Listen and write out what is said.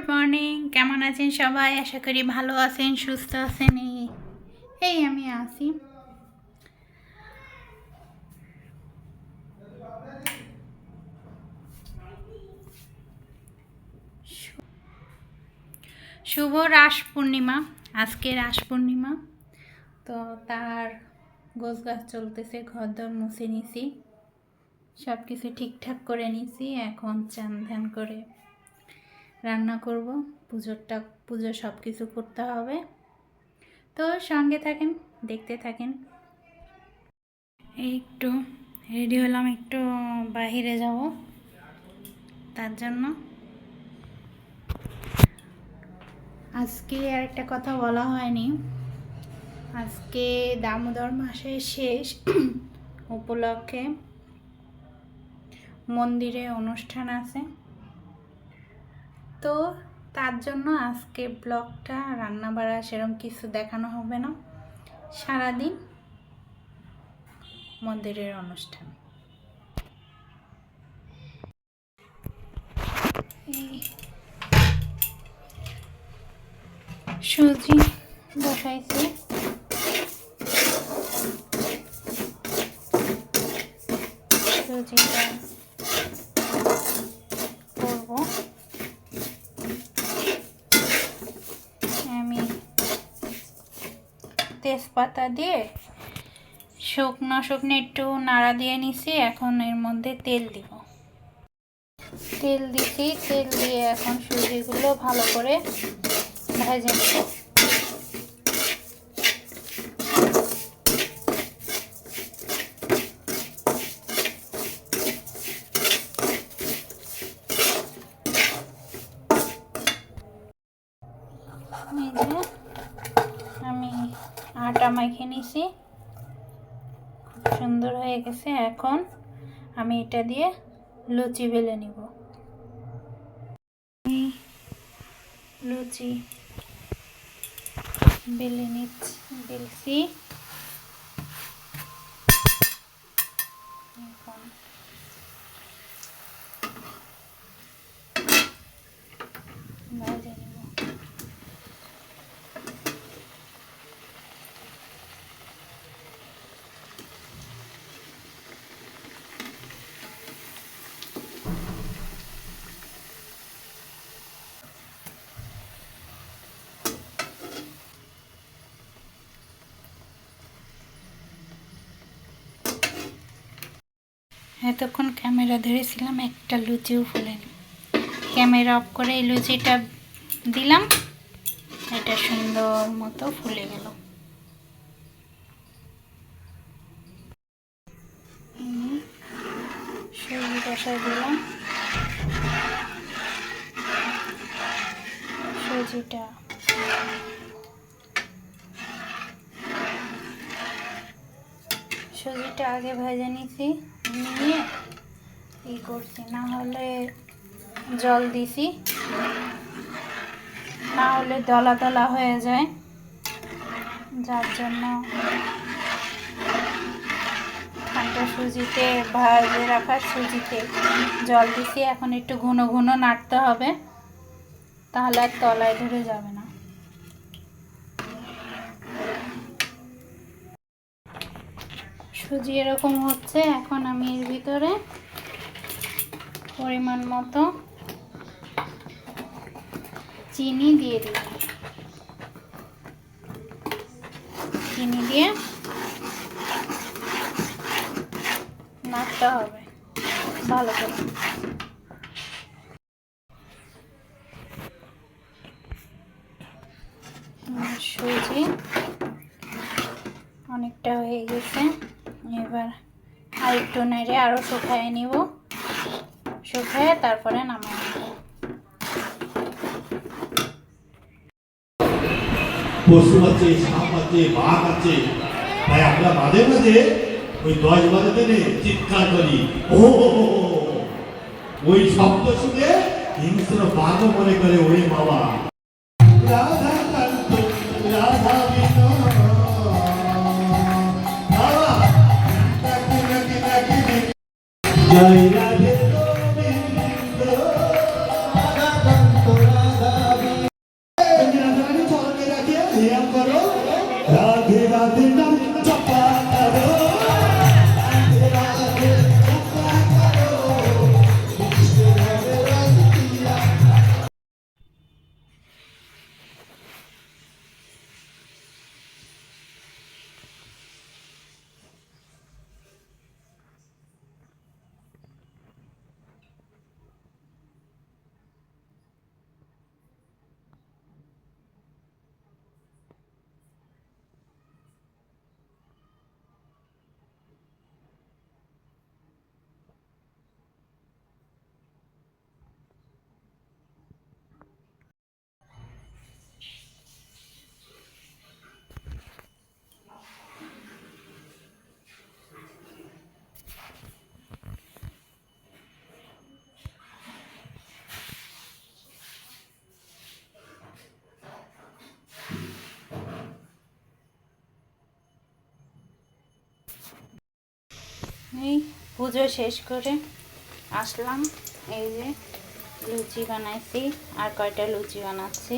Good morning, কেমন আছেন সবাই? আশা করি ভালো আছেন, সুস্থ আছেন। এই আমি আছি। শুভ রাস পূর্ণিমা, আজকে রাস পূর্ণিমা। তো তার গোছগাছ চলতেছে, ঘরদর মুছে নিছি, সব কিছু ঠিকঠাক করে নিছি। এখন চান ধ্যান করে রান্না করব, পুজো সব কিছু করতে হবে। তো সঙ্গে থাকেন, দেখতে থাকেন। একটু রেডি হলাম, একটু বাইরে যাব, তার জন্য। আজকে আর একটা কথা বলা হয়নি, আজকে দামোদর মাসের শেষ উপলক্ষে মন্দিরে অনুষ্ঠান আছে। তো তার জন্য আজকে ব্লগটা রান্না বাড়া সেরকম কিছু দেখানো হবে না, সারাদিন মন্দিরের অনুষ্ঠান। সুজি বসাইছি, সুজিটা করব। আমি তেজপাতা দিয়ে শুকনো একটু নাড়া দিয়ে নিছি। এখন এর মধ্যে তেল দিব, তেল দিছি। তেল দিয়ে এখন সুজিগুলো ভালো করে ভেজে নেব। আমি আটা মাখিয়ে নিছি, খুব সুন্দর হয়ে গেছে। এখন আমি এটা দিয়ে লুচি বেলে নিব। লুচি বেলছি। এখন ভেজে নিব। এতক্ষণ ক্যামেরা ধরেছিলাম, একটা লুচিও ফুলেনি। ক্যামেরা অফ করে এই লুচিটা দিলাম, এটা সুন্দর মতো ফুলে গেল। সুজি বসাই দিলাম, সুজিটা আগে ভেজে নিছি, নিয়ে করছি, না হলে জল দিছি, না হলে দলা দলা হয়ে যায়, যার জন্য ঠান্ডা সুজিতে ভেজে রাখা সুজিতে জল দিছি। এখন একটু ঘন ঘন নাড়তে হবে, তাহলে আর তলায় ধরে যাবে না। সুজি এরকম হচ্ছে। এখন আমি এর ভিতরে পরিমাণ মতো চিনি দিয়ে দিই। চিনি দিয়ে নাড়তে হবে ভালো করে। সুজি অনেকটা হয়ে গেছে, এবার আর একটু নেড়ে আরও শুকায় নিব, শুকায় তারপরে নামাই নেব। পশু আছে, সাপ আছে, বাঘ আছে, তাই আমরা মাঝে মাঝে ওই 10 বাজাতে চিৎকার করি, ও ওই শব্দ শুনে হিংস্র বাঘও মনে করে ওরে বাবা রাধা কান্ত রাধা জয় রাধে গোবিন্দ রাধা কান্ত রাধা এই পুজো শেষ করে আসলাম, এই যে লুচি বানাইছি আর কয়টা লুচি বানাচ্ছি।